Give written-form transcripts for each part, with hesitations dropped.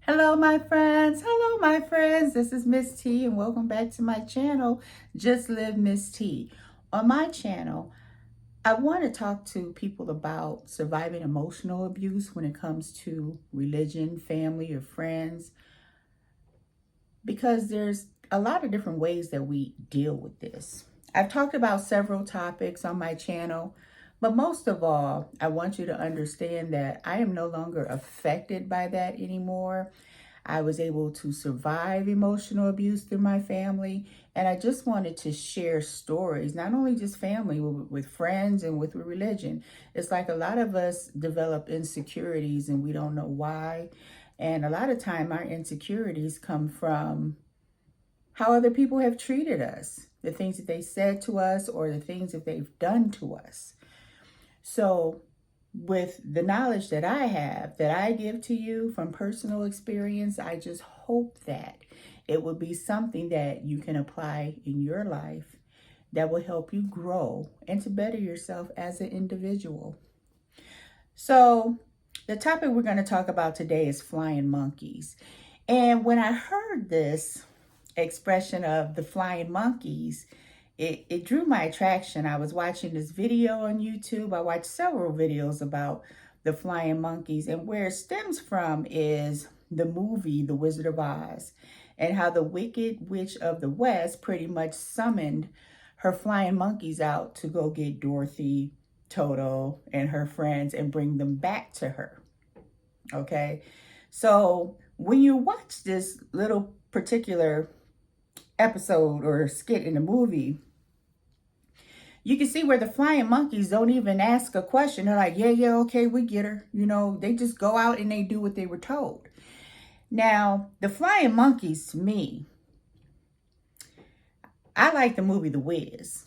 Hello, my friends. Hello, my friends. This is Miss T, and welcome back to my channel, Just Live Miss T. On my channel, I want to talk to people about surviving emotional abuse when it comes to religion, family, or friends, because there's a lot of different ways that we deal with this. I've talked about several topics on my channel, but most of all, I want you to understand that I am no longer affected by that anymore. I was able to survive emotional abuse through my family. And I just wanted to share stories, not only just family, with friends and with religion. It's like a lot of us develop insecurities and we don't know why. And a lot of time our insecurities come from how other people have treated us, the things that they said to us or the things that they've done to us. So with the knowledge that I have, that I give to you from personal experience, I just hope that it will be something that you can apply in your life that will help you grow and to better yourself as an individual. So the topic we're going to talk about today is flying monkeys. And when I heard this expression of the flying monkeys, it drew my attraction. I was watching this video on YouTube. I watched several videos about the flying monkeys, and where it stems from is the movie The Wizard of Oz, and how the Wicked Witch of the West pretty much summoned her flying monkeys out to go get Dorothy, Toto, and her friends and bring them back to her. Okay, so when you watch this little particular episode or skit in the movie, you can see where the flying monkeys don't even ask a question. They're like, yeah, okay, we get her. You know, they just go out and they do what they were told. Now, the flying monkeys, to me, I like the movie The Wiz.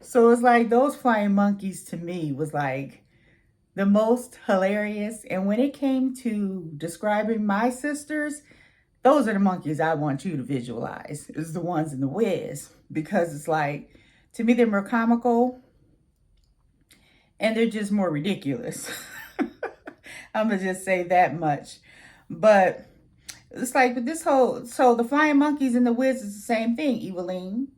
So it's like those flying monkeys to me was like the most hilarious. And when it came to describing my sisters, those are the monkeys I want you to visualize. Is the ones in The Wiz. Because it's like, to me, they're more comical and they're just more ridiculous. I'm gonna just say that much. But it's like with this whole, so the flying monkeys and the Wiz is the same thing. Eveline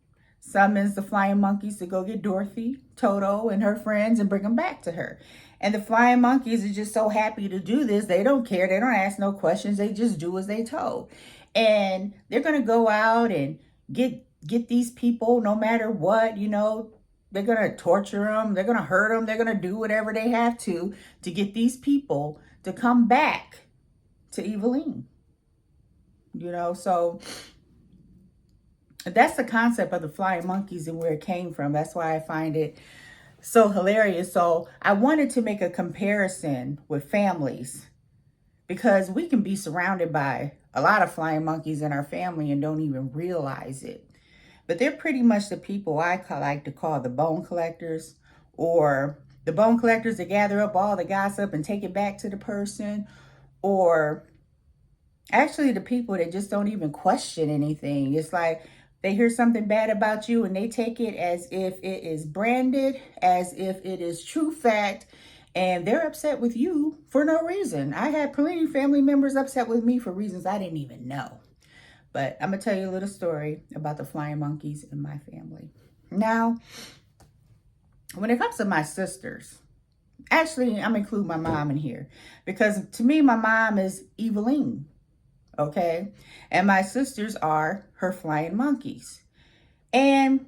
summons the flying monkeys to go get Dorothy, Toto, and her friends and bring them back to her. And the flying monkeys are just so happy to do this. They don't care. They don't ask no questions. They just do as they told. And they're gonna go out and get these people no matter what, you know. They're going to torture them. They're going to hurt them. They're going to do whatever they have to get these people to come back to Eveline. You know, so that's the concept of the flying monkeys and where it came from. That's why I find it so hilarious. So I wanted to make a comparison with families, because we can be surrounded by a lot of flying monkeys in our family and don't even realize it. But they're pretty much the people like to call the bone collectors, or the bone collectors that gather up all the gossip and take it back to the person, or actually the people that just don't even question anything. It's like they hear something bad about you and they take it as if it is branded, as if it is true fact, and they're upset with you for no reason. I had plenty of family members upset with me for reasons I didn't even know. But I'm going to tell you a little story about the flying monkeys in my family. Now, when it comes to my sisters, actually, I'm including my mom in here, because to me, my mom is Eveline, okay? And my sisters are her flying monkeys. And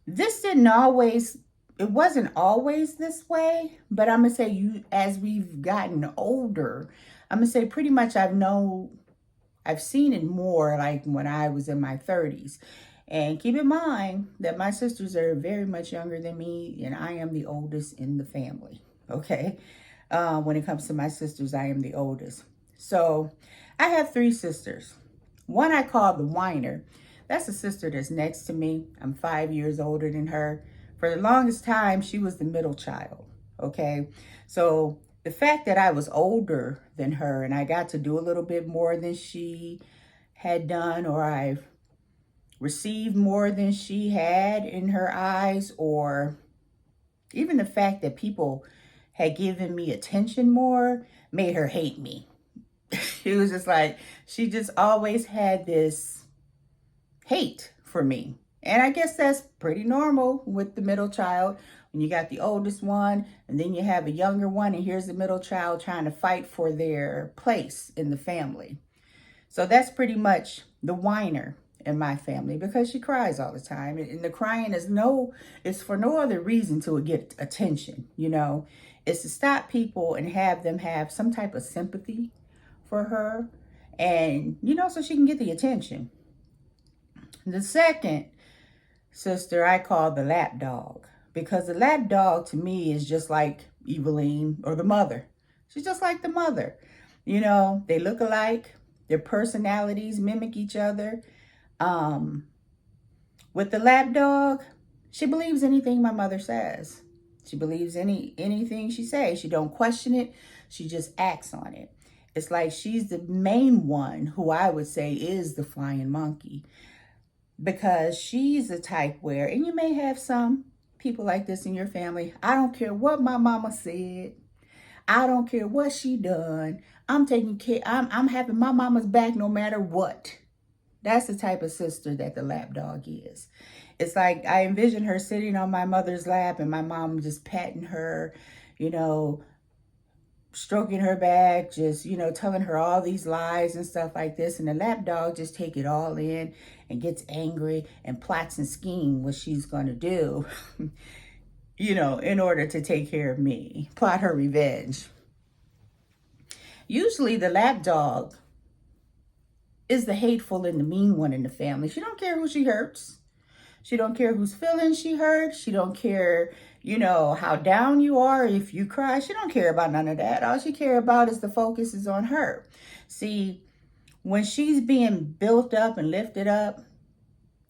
this it wasn't always this way, but I'm going to say as we've gotten older, I'm going to say pretty much I've seen it more like when I was in my 30s. And keep in mind that my sisters are very much younger than me, and I am the oldest in the family, okay? When it comes to my sisters, I am the oldest. So I have 3 sisters. One I call the whiner. That's a sister that's next to me. I'm 5 years older than her. For the longest time, she was the middle child, okay? So the fact that I was older than her and I got to do a little bit more than she had done, or I've received more than she had in her eyes, or even the fact that people had given me attention more, made her hate me. She was just like, she just always had this hate for me. And I guess that's pretty normal with the middle child. When you got the oldest one and then you have a younger one, and here's the middle child trying to fight for their place in the family. So that's pretty much the whiner in my family, because she cries all the time. And the crying is for no other reason to get attention, you know. It's to stop people and have them have some type of sympathy for her, and, you know, so she can get the attention. The second sister I call the lap dog, because the lap dog to me is just like Eveline or the mother. She's just like the mother. You know, they look alike. Their personalities mimic each other. With the lap dog, she believes anything my mother says. She believes anything she says. She don't question it. She just acts on it. It's like she's the main one who I would say is the flying monkey, because she's the type where, and you may have some people like this in your family, I don't care what my mama said. I don't care what she done. I'm taking care, I'm having my mama's back no matter what. That's the type of sister that the lap dog is. It's like I envision her sitting on my mother's lap and my mom just patting her, you know, stroking her back, just, you know, telling her all these lies and stuff like this. And the lap dog just take it all in and gets angry and plots and schemes what she's going to do, you know, in order to take care of me, plot her revenge. Usually the lap dog is the hateful and the mean one in the family. She don't care who she hurts. She don't care whose feelings she hurts. She don't care, you know, how down you are. If you cry, she don't care about none of that. All she care about is the focus is on her. See, when she's being built up and lifted up,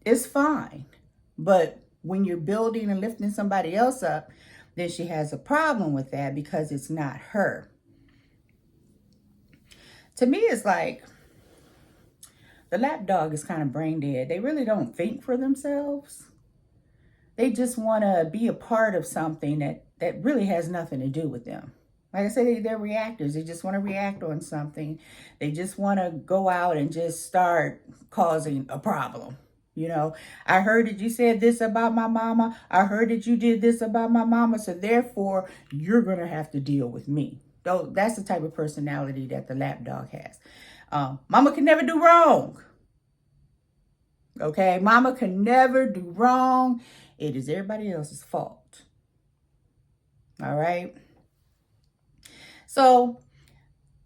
it's fine. But when you're building and lifting somebody else up, then she has a problem with that, because it's not her. To me, it's like the lap dog is kind of brain dead. They really don't think for themselves. They just want to be a part of something that really has nothing to do with them. Like I said, they're reactors. They just want to react on something. They just want to go out and just start causing a problem. You know, I heard that you said this about my mama. I heard that you did this about my mama. So therefore, you're going to have to deal with me. So that's the type of personality that the lap dog has. Mama can never do wrong. Okay, mama can never do wrong. It is everybody else's fault. All right. So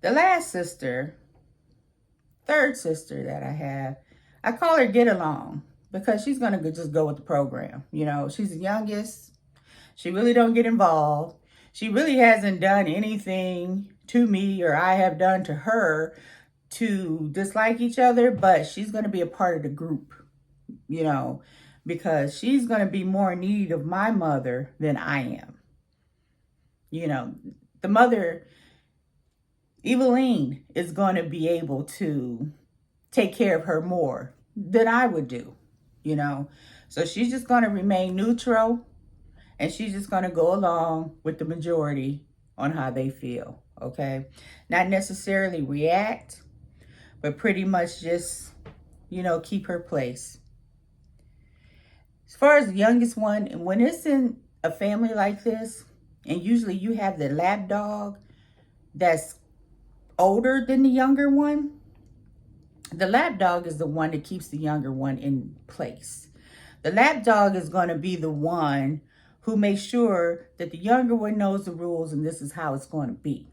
the last sister, third sister that I have, I call her Get Along, because she's going to just go with the program. You know, she's the youngest. She really don't get involved. She really hasn't done anything to me or I have done to her to dislike each other, but she's going to be a part of the group, you know, because she's going to be more in need of my mother than I am. You know, the mother, Eveline, is going to be able to take care of her more than I would do, you know. So she's just going to remain neutral, and she's just going to go along with the majority on how they feel, okay? Not necessarily react, but pretty much just, you know, keep her place. As far as the youngest one, and when it's in a family like this, and usually you have the lap dog that's older than the younger one, the lap dog is the one that keeps the younger one in place. The lap dog is going to be the one who makes sure that the younger one knows the rules and this is how it's going to be.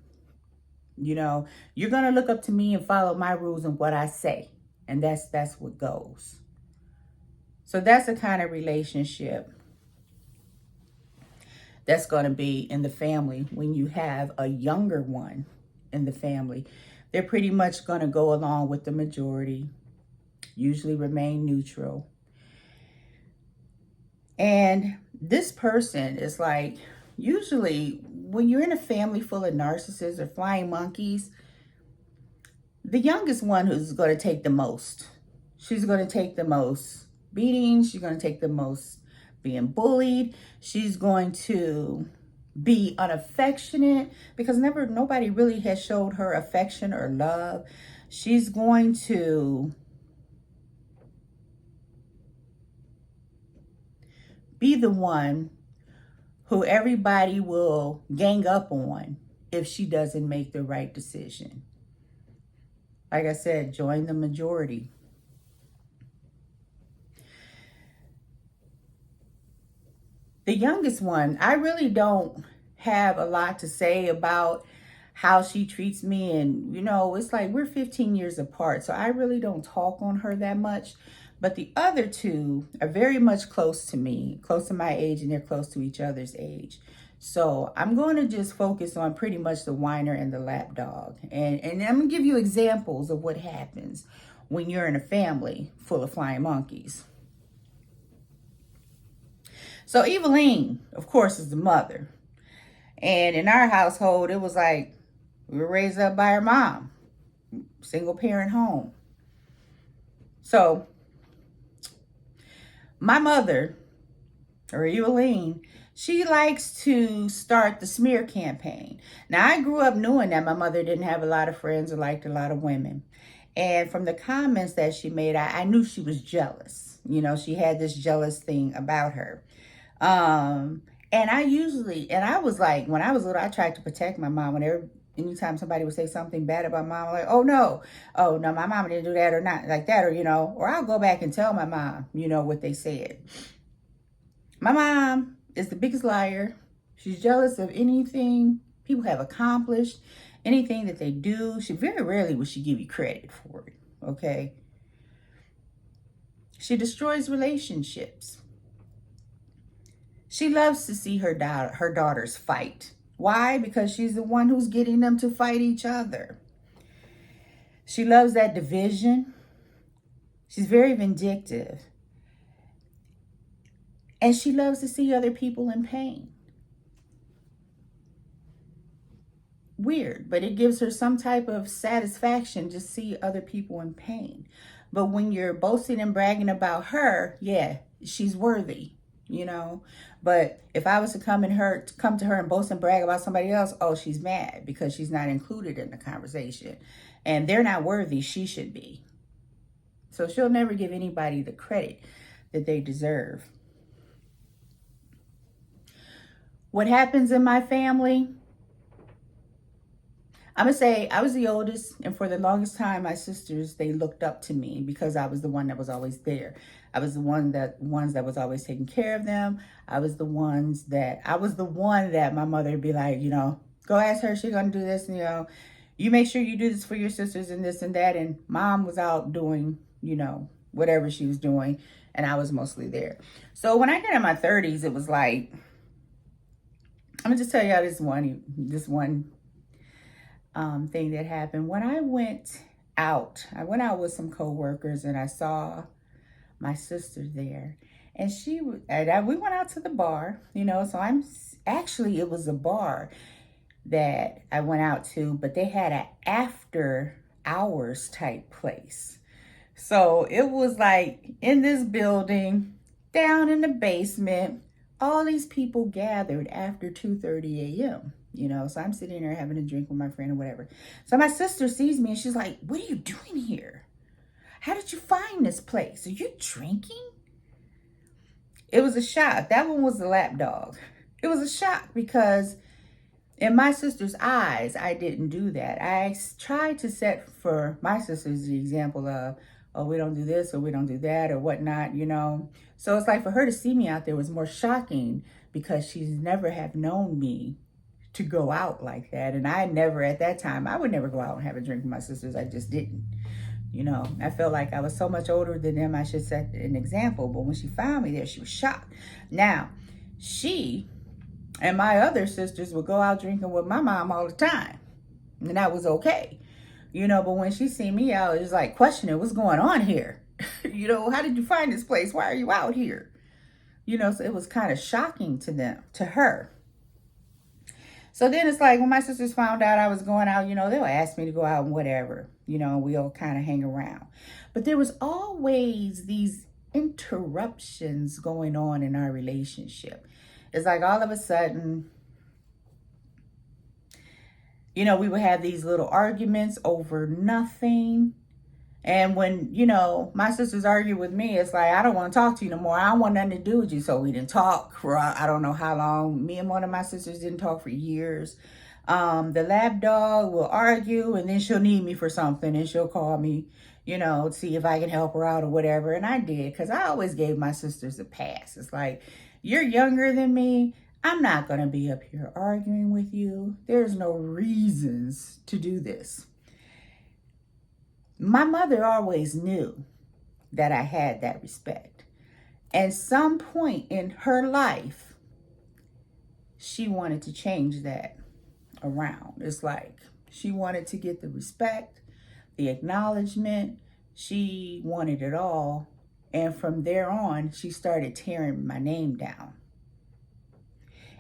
You know, you're going to look up to me and follow my rules and what I say. And that's what goes. So that's the kind of relationship that's going to be in the family when you have a younger one in the family. They're pretty much going to go along with the majority, usually remain neutral. And this person is like, usually when you're in a family full of narcissists or flying monkeys, the youngest one who's going to take the most. She's going to take the most beatings. She's going to take the most being bullied. She's going to be unaffectionate, because nobody really has showed her affection or love. She's going to be the one who everybody will gang up on if she doesn't make the right decision. Like I said, join the majority. The youngest one, I really don't have a lot to say about how she treats me. And, it's like we're 15 years apart, so I really don't talk on her that much. But the other two are very much close to me, close to my age, and they're close to each other's age. So I'm going to just focus on pretty much the whiner and the lapdog. And I'm going to give you examples of what happens when you're in a family full of flying monkeys. So Eveline, of course, is the mother. And in our household, it was like we were raised up by our mom, single parent home. So my mother, or Eveline, she likes to start the smear campaign. Now, I grew up knowing that my mother didn't have a lot of friends or liked a lot of women. And from the comments that she made, I knew she was jealous. She had this jealous thing about her. And I was like, when I was little, I tried to protect my mom. Anytime somebody would say something bad about mom, I'm like, oh no, my mom didn't do that, or not like that, or I'll go back and tell my mom, what they said. My mom is the biggest liar. She's jealous of anything people have accomplished, anything that they do. She very rarely will she give you credit for it, okay? She destroys relationships. She loves to see her daughters fight. Why? Because she's the one who's getting them to fight each other. She loves that division. She's very vindictive. And she loves to see other people in pain. Weird, but it gives her some type of satisfaction to see other people in pain. But when you're boasting and bragging about her, yeah, she's worthy. But if I was to come to her and boast and brag about somebody else, oh, she's mad because she's not included in the conversation, and they're not worthy. She should be. So she'll never give anybody the credit that they deserve. What happens in my family? I'm going to say I was the oldest, and for the longest time, my sisters, they looked up to me because I was the one that was always there. I was the ones that was always taking care of them. I was the one that my mother would be like, go ask her, she's going to do this, and, you make sure you do this for your sisters and this and that. And mom was out doing, whatever she was doing, and I was mostly there. So when I got in my 30s, it was like, I'm going to just tell y'all this one thing that happened. When I went out with some coworkers, and I saw my sister there, and we went out to the bar, so it was a bar that I went out to, but they had an after hours type place. So it was like in this building, down in the basement, all these people gathered after 2:30 a.m. So I'm sitting there having a drink with my friend or whatever. So my sister sees me and she's like, what are you doing here? How did you find this place? Are you drinking? It was a shock. That one was the lapdog. It was a shock because in my sister's eyes, I didn't do that. I tried to set for my sisters the example of, oh, we don't do this or we don't do that or whatnot, So it's like for her to see me out there was more shocking because she's never have known me to go out like that. And I never, at that time, I would never go out and have a drink with my sisters. I just didn't. I felt like I was so much older than them, I should set an example. But when she found me there, she was shocked. Now, she and my other sisters would go out drinking with my mom all the time. And that was okay. But when she seen me out, it was like questioning what's going on here. How did you find this place? Why are you out here? So it was kind of shocking to her. So then it's like when my sisters found out I was going out, they would ask me to go out and whatever, we all kind of hang around. But there was always these interruptions going on in our relationship. It's like all of a sudden You know, we would have these little arguments over nothing. And when, my sisters argue with me, it's like, I don't want to talk to you no more. I don't want nothing to do with you. So we didn't talk for I don't know how long. Me and one of my sisters didn't talk for years. The lap dog will argue, and then she'll need me for something, and she'll call me, to see if I can help her out or whatever. And I did, because I always gave my sisters a pass. It's like, you're younger than me. I'm not going to be up here arguing with you. There's no reasons to do this. My mother always knew that I had that respect. And some point in her life, she wanted to change that around. It's like she wanted to get the respect, the acknowledgement. She wanted it all. And from there on, she started tearing my name down.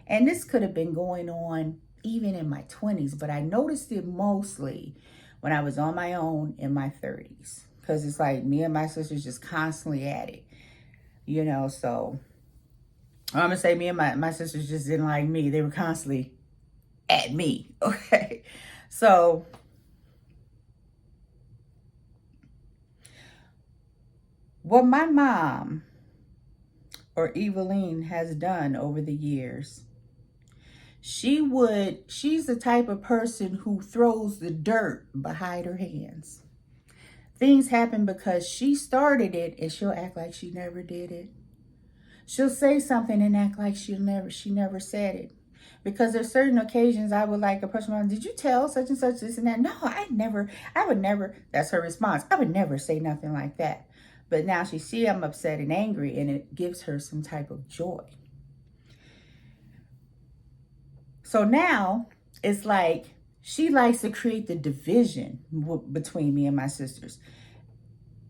And this could have been going on even in my 20s, but I noticed it mostly when I was on my own in my 30s. Because it's like me and my sisters just constantly at it. So I'm going to say me and my sisters just didn't like me. They were constantly at me. Okay. So what my mom or Eveline has done over the years, she's the type of person who throws the dirt behind her hands. Things happen because she started it, and she'll act like she never did it. She'll say something and act like she never said it. Because there's certain occasions I would like a person, did you tell such and such this and that? No, I would never, that's her response. I would never say nothing like that. But now she see I'm upset and angry, and it gives her some type of joy. So now it's like she likes to create the division between me and my sisters.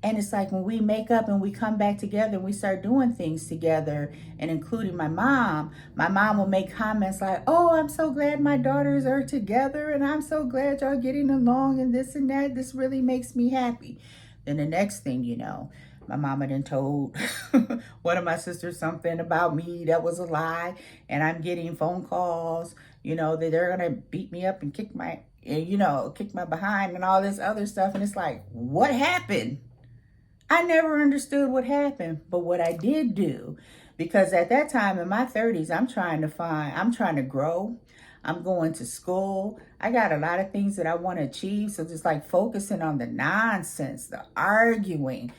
And it's like when we make up and we come back together and we start doing things together, and including my mom will make comments like, oh, I'm so glad my daughters are together, and I'm so glad y'all getting along, and this and that. This really makes me happy. Then the next thing you know, my mama done told one of my sisters something about me that was a lie, and I'm getting phone calls, that they're gonna beat me up and kick my behind and all this other stuff. And it's like, what happened? I never understood what happened, but what I did do, because at that time in my 30s, I'm trying to grow. I'm going to school. I got a lot of things that I want to achieve. So just like focusing on the nonsense, the arguing,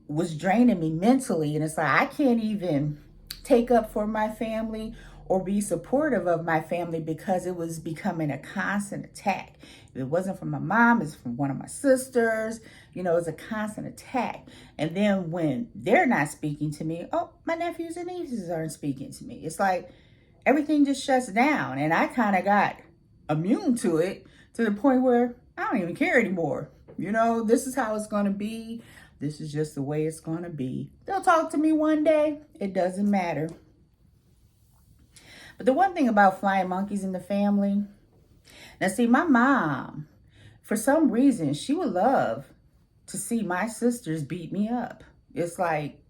was draining me mentally. And it's like, I can't even take up for my family or be supportive of my family, because it was becoming a constant attack. If it wasn't from my mom, it's from one of my sisters. It's a constant attack. And then when they're not speaking to me, oh, my nephews and nieces aren't speaking to me. It's like everything just shuts down. And I kind of got immune to it, to the point where I don't even care anymore. This is how it's going to be. This is just the way it's going to be. They'll talk to me one day. It doesn't matter. But the one thing about flying monkeys in the family, now see, my mom, for some reason, she would love to see my sisters beat me up. It's like,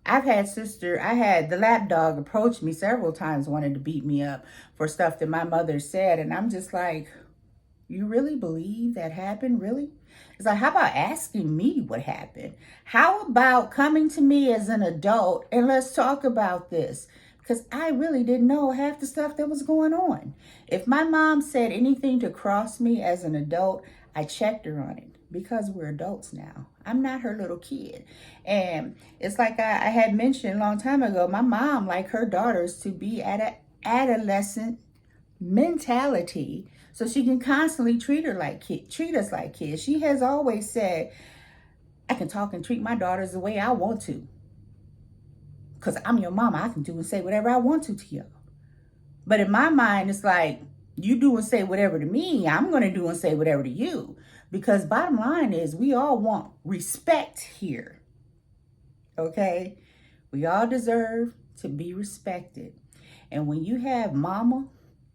I had the lap dog approach me several times, wanted to beat me up for stuff that my mother said. And I'm just like, you really believe that happened? Really? It's like, how about asking me what happened? How about coming to me as an adult and let's talk about this? Because I really didn't know half the stuff that was going on. If my mom said anything to cross me as an adult, I checked her on it, because we're adults now. I'm not her little kid. And it's like I had mentioned a long time ago, my mom like her daughters to be at an adolescent mentality, so she can constantly treat us like kids. She has always said, I can talk and treat my daughters the way I want to, because I'm your mama. I can do and say whatever I want to you. But in my mind, it's like, you do and say whatever to me, I'm going to do and say whatever to you. Because bottom line is, we all want respect here. Okay? We all deserve to be respected. And when you have mama,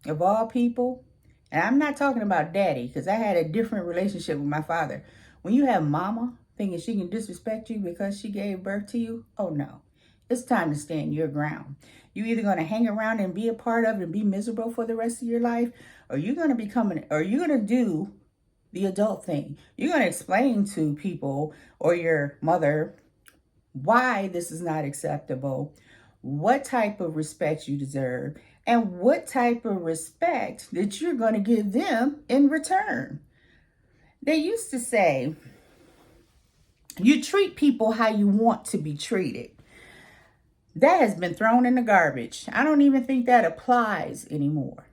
of all people, and I'm not talking about daddy, because I had a different relationship with my father. When you have mama thinking she can disrespect you because she gave birth to you, oh no. It's time to stand your ground. You either going to hang around and be a part of it and be miserable for the rest of your life, or you're going to or you're going to do the adult thing. You're going to explain to people or your mother why this is not acceptable, what type of respect you deserve, and what type of respect that you're going to give them in return. They used to say, you treat people how you want to be treated. That has been thrown in the garbage. I don't even think that applies anymore,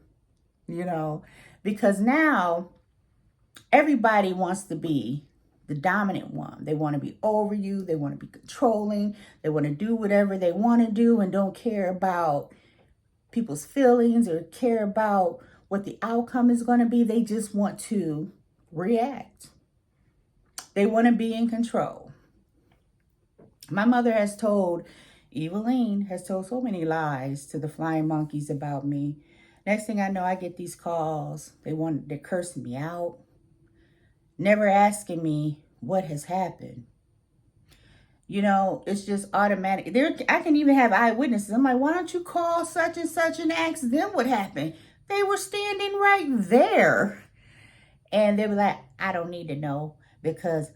because now everybody wants to be the dominant one. They want to be over you. They want to be controlling. They want to do whatever they want to do and don't care about people's feelings or care about what the outcome is going to be. They just want to react. They want to be in control. My mother Eveline has told so many lies to the flying monkeys about me. Next thing I know, I get these calls. They're cursing me out, never asking me what has happened. It's just automatic. I can even have eyewitnesses. I'm like, why don't you call such and such and ask them what happened? They were standing right there. And they were like, I don't need to know because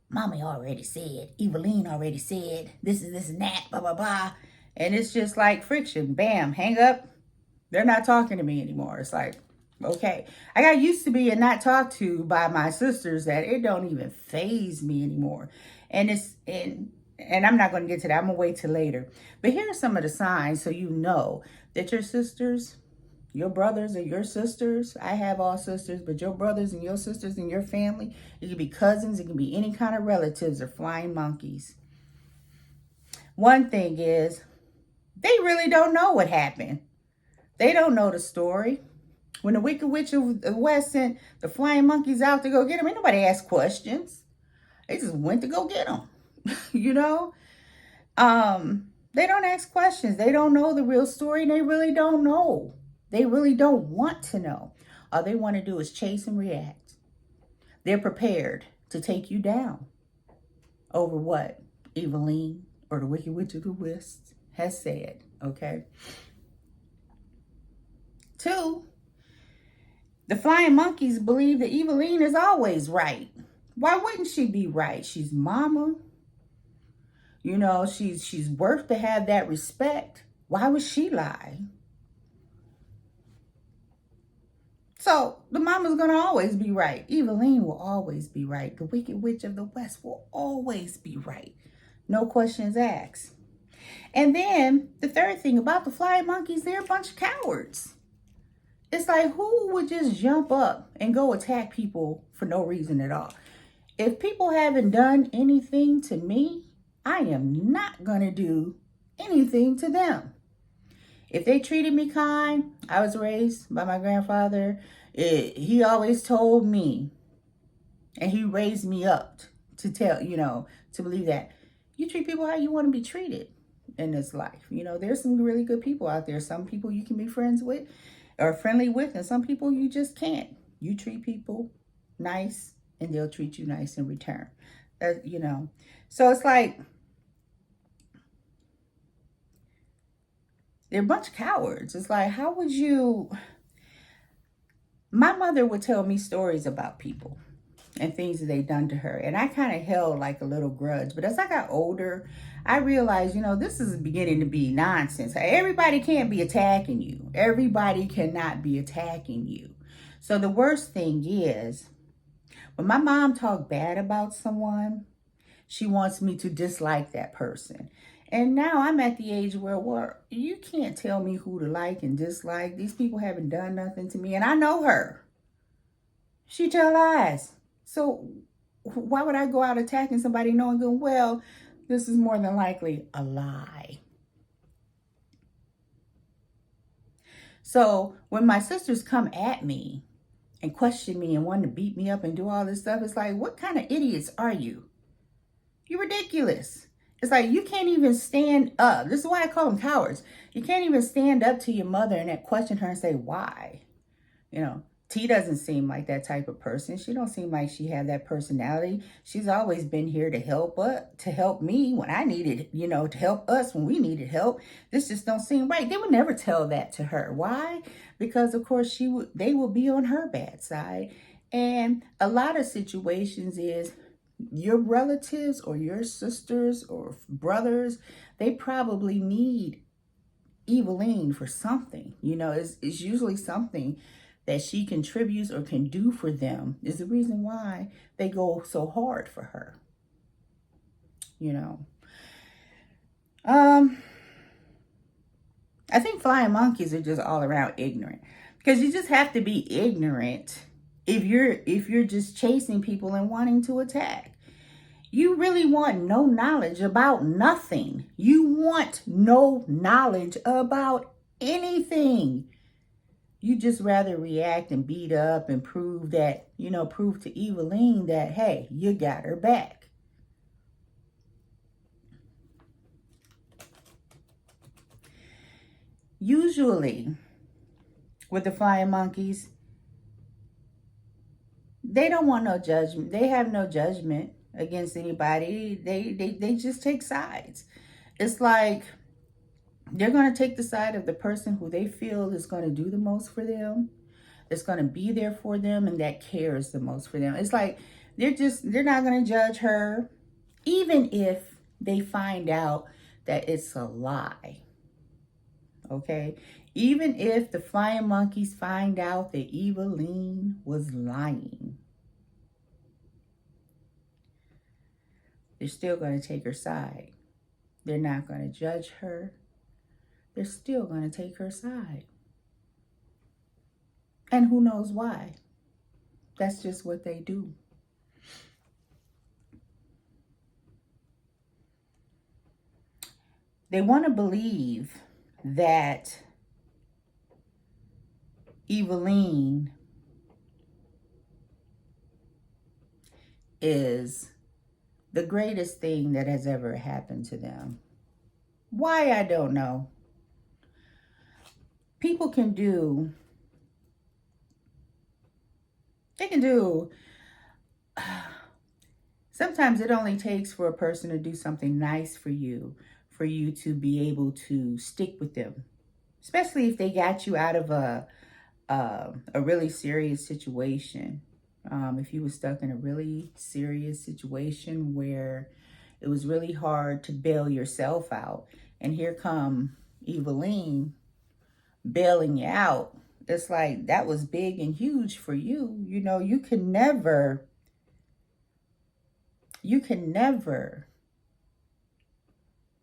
Mommy already said, Eveline already said, this and that, blah, blah, blah. And it's just like friction. Bam, hang up. They're not talking to me anymore. It's like, okay. I got used to being not talked to by my sisters that it don't even faze me anymore. And I'm not going to get to that. I'm going to wait till later. But here are some of the signs so you know that your sisters, your brothers or your sisters, I have all sisters, but your brothers and your sisters and your family, it can be cousins, it can be any kind of relatives or flying monkeys. One thing is, they really don't know what happened. They don't know the story. When the Wicked Witch of the West sent the flying monkeys out to go get them, ain't nobody asked questions. They just went to go get them, They don't ask questions. They don't know the real story, and they really don't know. They really don't want to know. All they want to do is chase and react. They're prepared to take you down over what Eveline or the Wicked Witch of the West has said, okay? 2, the flying monkeys believe that Eveline is always right. Why wouldn't she be right? She's mama. She's worth to have that respect. Why would she lie? So the mama's going to always be right. Eveline will always be right. The Wicked Witch of the West will always be right. No questions asked. And then the third thing about the flying monkeys, they're a bunch of cowards. It's like, who would just jump up and go attack people for no reason at all? If people haven't done anything to me, I am not going to do anything to them. If they treated me kind, I was raised by my grandfather. He always told me, and he raised me up to to believe that you treat people how you want to be treated in this life. There's some really good people out there. Some people you can be friends with or friendly with, and some people you just can't. You treat people nice, and they'll treat you nice in return. So it's like, they're a bunch of cowards. It's like, how would you... My mother would tell me stories about people and things that they've done to her. And I kind of held like a little grudge. But as I got older, I realized, this is beginning to be nonsense. Everybody can't be attacking you. Everybody cannot be attacking you. So the worst thing is, when my mom talked bad about someone, she wants me to dislike that person. And now I'm at the age where you can't tell me who to like and dislike. These people haven't done nothing to me. And I know her. She tell lies. So why would I go out attacking somebody knowing good well, this is more than likely a lie? So when my sisters come at me and question me and want to beat me up and do all this stuff, it's like, what kind of idiots are you? You're ridiculous. It's like, you can't even stand up. This is why I call them cowards. You can't even stand up to your mother and question her and say, why? T doesn't seem like that type of person. She don't seem like she had that personality. She's always been here to help me when I needed, to help us when we needed help. This just don't seem right. They would never tell that to her. Why? Because of course they will be on her bad side. And a lot of situations is your relatives or your sisters or brothers, they probably need Eveline for something. It's usually something that she contributes or can do for them is the reason why they go so hard for her. I think flying monkeys are just all around ignorant, because you just have to be ignorant if you're just chasing people and wanting to attack. You really want no knowledge about nothing. You want no knowledge about anything. You just rather react and beat up and prove to Eveline that, hey, you got her back. Usually, with the flying monkeys, they don't want no judgment. They have no judgment against anybody. They just take sides. It's like they're going to take the side of the person who they feel is going to do the most for them, that's going to be there for them, and that cares the most for them. It's like they're not going to judge her, even if they find out that it's a lie. Okay? Even if the flying monkeys find out that Eveline was lying, they're still going to take her side. They're not going to judge her. They're still going to take her side. And who knows why? That's just what they do. They want to believe that Eveline is the greatest thing that has ever happened to them. Why, I don't know. People can do sometimes it only takes for a person to do something nice for you to be able to stick with them, especially if they got you out of a really serious situation. If you were stuck in a really serious situation where it was really hard to bail yourself out, and here come Eveline bailing you out. It's like that was big and huge for you. You can never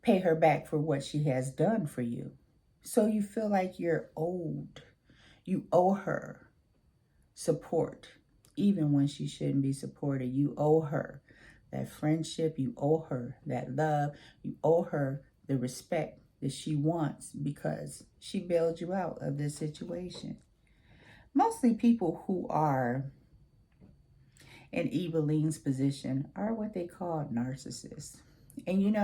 pay her back for what she has done for you. So you feel like you're owed. You owe her support, even when she shouldn't be supported. You owe her that friendship. You owe her that love. You owe her the respect that she wants because she bailed you out of this situation. Mostly people who are in Eveline's position are what they call narcissists. And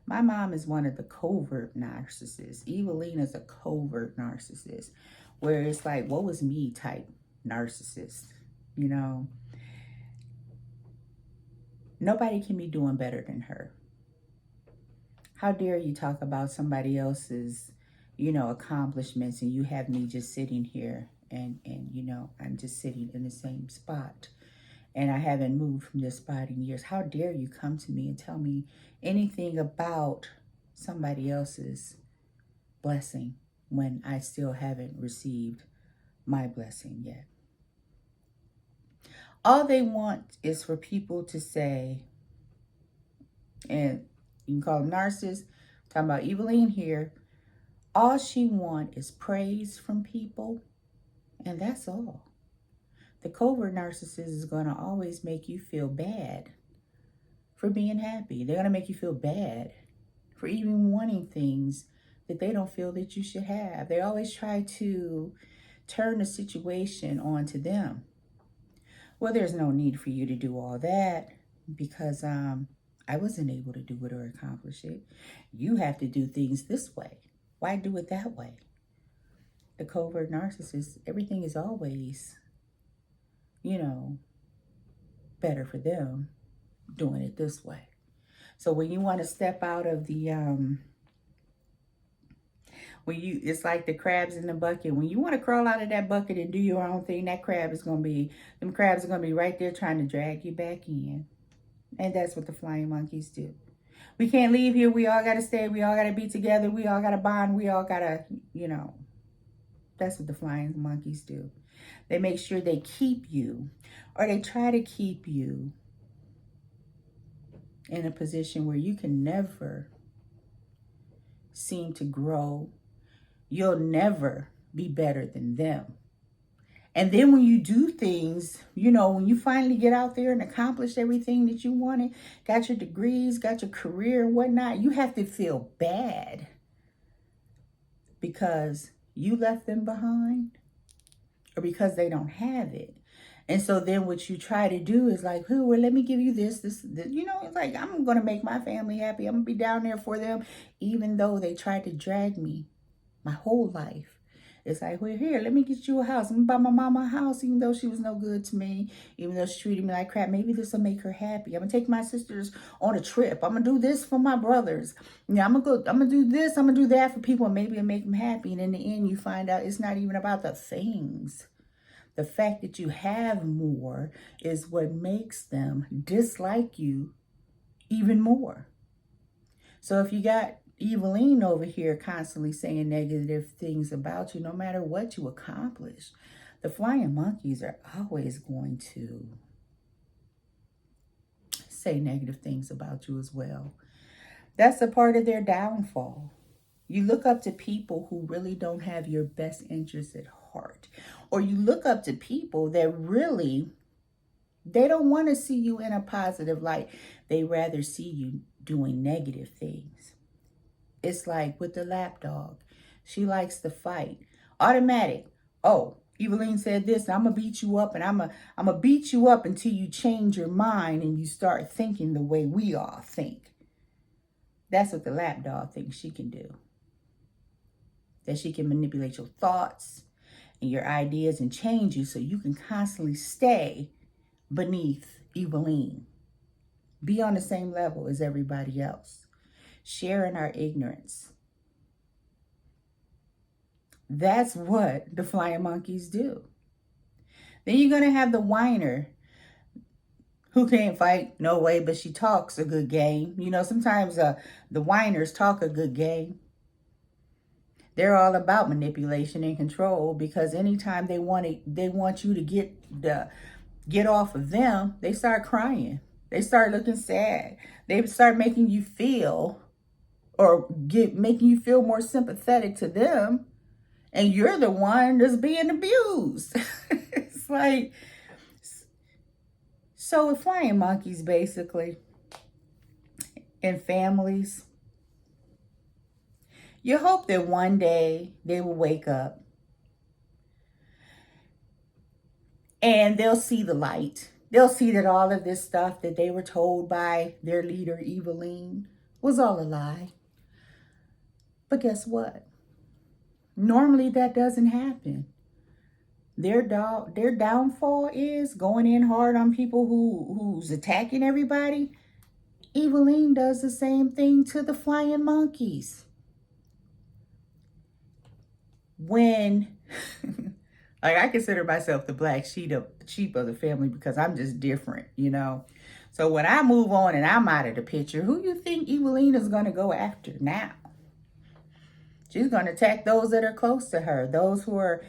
my mom is one of the covert narcissists. Eveline is a covert narcissist, where it's like, what was me type narcissist, Nobody can be doing better than her. How dare you talk about somebody else's, accomplishments, and you have me just sitting here and I'm just sitting in the same spot and I haven't moved from this spot in years. How dare you come to me and tell me anything about somebody else's blessing when I still haven't received my blessing yet? All they want is for people to say, and you can call them narcissists, talking about Eveline here, all she wants is praise from people, and that's all. The covert narcissist is going to always make you feel bad for being happy. They're going to make you feel bad for even wanting things that they don't feel that you should have. They always try to turn the situation onto them. Well, there's no need for you to do all that because I wasn't able to do it or accomplish it. You have to do things this way. Why do it that way? The covert narcissist, everything is always you know, better for them doing it this way. So when you want to step out of the it's like the crabs in the bucket. When you want to crawl out of that bucket and do your own thing, them crabs are gonna be right there trying to drag you back in. And that's what the flying monkeys do. We can't leave here. We all gotta stay. We all gotta be together. We all gotta bond. We all gotta, that's what the flying monkeys do. They make sure they keep you, or they try to keep you in a position where you can never seem to grow. You'll never be better than them. And then when you do things, when you finally get out there and accomplish everything that you wanted, got your degrees, got your career and whatnot, you have to feel bad because you left them behind or because they don't have it. And so then what you try to do is like, oh, well, let me give you this. It's like, I'm going to make my family happy. I'm going to be down there for them, even though they tried to drag me my whole life. It's like, well, here, let me get you a house. I'm going to buy my mama a house, even though she was no good to me, even though she treated me like crap. Maybe this will make her happy. I'm going to take my sisters on a trip. I'm going to do this for my brothers. I'm going to do this. I'm going to do that for people, and maybe it'll make them happy. And in the end, you find out it's not even about the things. The fact that you have more is what makes them dislike you even more. So if you got Eveline over here constantly saying negative things about you, no matter what you accomplish, the flying monkeys are always going to say negative things about you as well. That's a part of their downfall. You look up to people who really don't have your best interests at heart, or you look up to people that really, they don't want to see you in a positive light. They rather see you doing negative things. It's like with the lapdog. She likes to fight. Automatic. Oh, Eveline said this, and I'm going to beat you up, and I'm going to beat you up until you change your mind and you start thinking the way we all think. That's what the lapdog thinks she can do. That she can manipulate your thoughts and your ideas and change you so you can constantly stay beneath Eveline. Be on the same level as everybody else. Sharing our ignorance. That's what the flying monkeys do. Then you're going to have the whiner who can't fight, no way, but she talks a good game. Sometimes the whiners talk a good game. They're all about manipulation and control, because anytime they want you to get off of them, they start crying. They start looking sad. They start making you feel making you feel more sympathetic to them, and you're the one that's being abused. It's like, so with flying monkeys, basically, in families, you hope that one day they will wake up and they'll see the light. They'll see that all of this stuff that they were told by their leader, Eveline, was all a lie. But guess what? Normally that doesn't happen. Their downfall is going in hard on people who's attacking everybody. Eveline does the same thing to the flying monkeys. When I consider myself the black sheep of the family because I'm just different, So when I move on and I'm out of the picture, who you think Eveline is going to go after now? She's going to attack those that are close to her, those who are,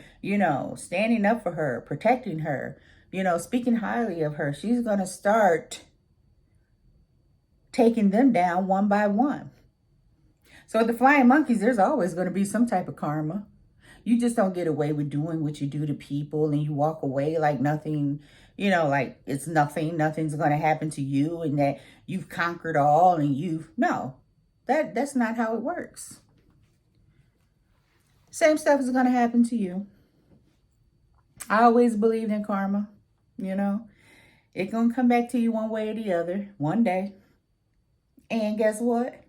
standing up for her, protecting her, speaking highly of her. She's going to start taking them down one by one. So with the flying monkeys, there's always going to be some type of karma. You just don't get away with doing what you do to people and you walk away like nothing, like it's nothing's going to happen to you and that you've conquered all and no, that's not how it works. Same stuff is going to happen to you. I always believed in karma, It's going to come back to you one way or the other, one day. And guess what?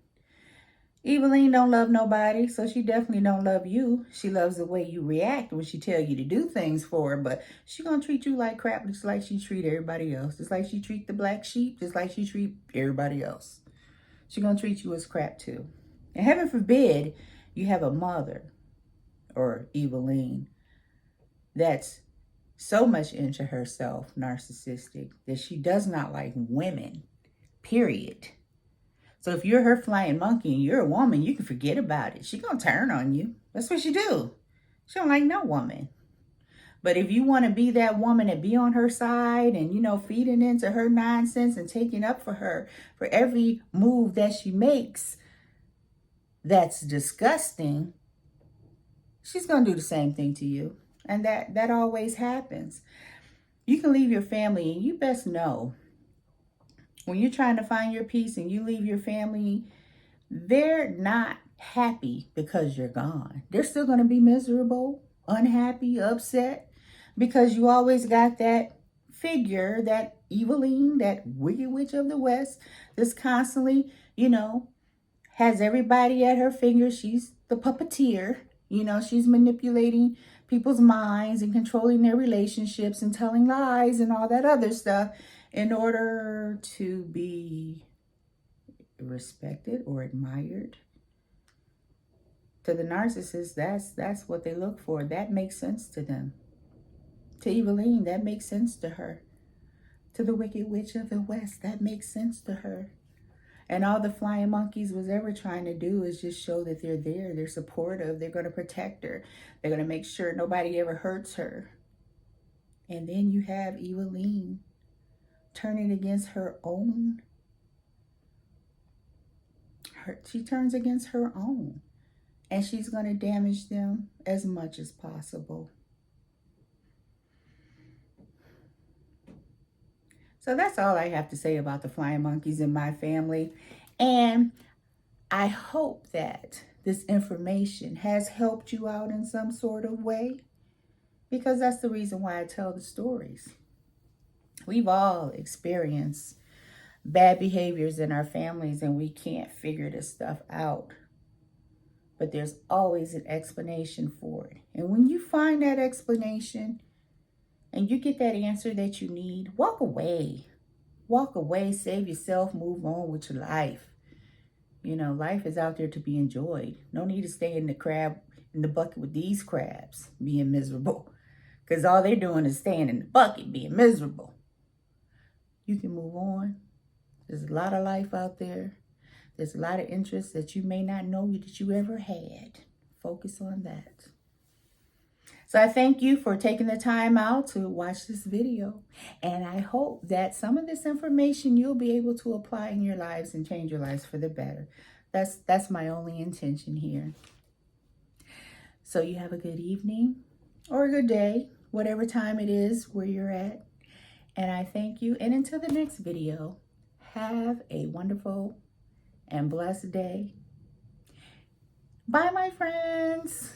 Evelyn don't love nobody, so she definitely don't love you. She loves the way you react when she tell you to do things for her, but she gonna treat you like crap just like she treat everybody else. Just like she treat the black sheep, just like she treat everybody else. She gonna treat you as crap too. And heaven forbid you have a mother or Evelyn that's so much into herself, narcissistic, that she does not like women, period. So if you're her flying monkey and you're a woman, you can forget about it. She gonna turn on you. That's what she do. She don't like no woman. But if you want to be that woman and be on her side and, feeding into her nonsense and taking up for her for every move that she makes that's disgusting, she's going to do the same thing to you. And that always happens. You can leave your family, and you best know when you're trying to find your peace and you leave your family, they're not happy because you're gone. They're still going to be miserable, unhappy, upset, because you always got that figure, that Evelyn, that wicked witch of the West, that's constantly, has everybody at her fingers. She's the puppeteer. She's manipulating people's minds and controlling their relationships and telling lies and all that other stuff in order to be respected or admired. To the narcissist, that's what they look for. That makes sense to them. To Evelyn, that makes sense to her. To the wicked witch of the West, that makes sense to her. And all the flying monkeys was ever trying to do is just show that they're there, they're supportive, they're going to protect her, they're going to make sure nobody ever hurts her. And then you have Evelyn turning against her own. She turns against her own. And she's going to damage them as much as possible. So that's all I have to say about the flying monkeys in my family. And I hope that this information has helped you out in some sort of way, because that's the reason why I tell the stories. We've all experienced bad behaviors in our families and we can't figure this stuff out. But there's always an explanation for it. And when you find that explanation, and you get that answer that you need, walk away. Walk away, save yourself, move on with your life. Life is out there to be enjoyed. No need to stay in the bucket with these crabs being miserable. Because all they're doing is staying in the bucket being miserable. You can move on. There's a lot of life out there. There's a lot of interests that you may not know that you ever had. Focus on that. So I thank you for taking the time out to watch this video. And I hope that some of this information you'll be able to apply in your lives and change your lives for the better. That's my only intention here. So you have a good evening or a good day, whatever time it is where you're at. And I thank you. And until the next video, have a wonderful and blessed day. Bye, my friends.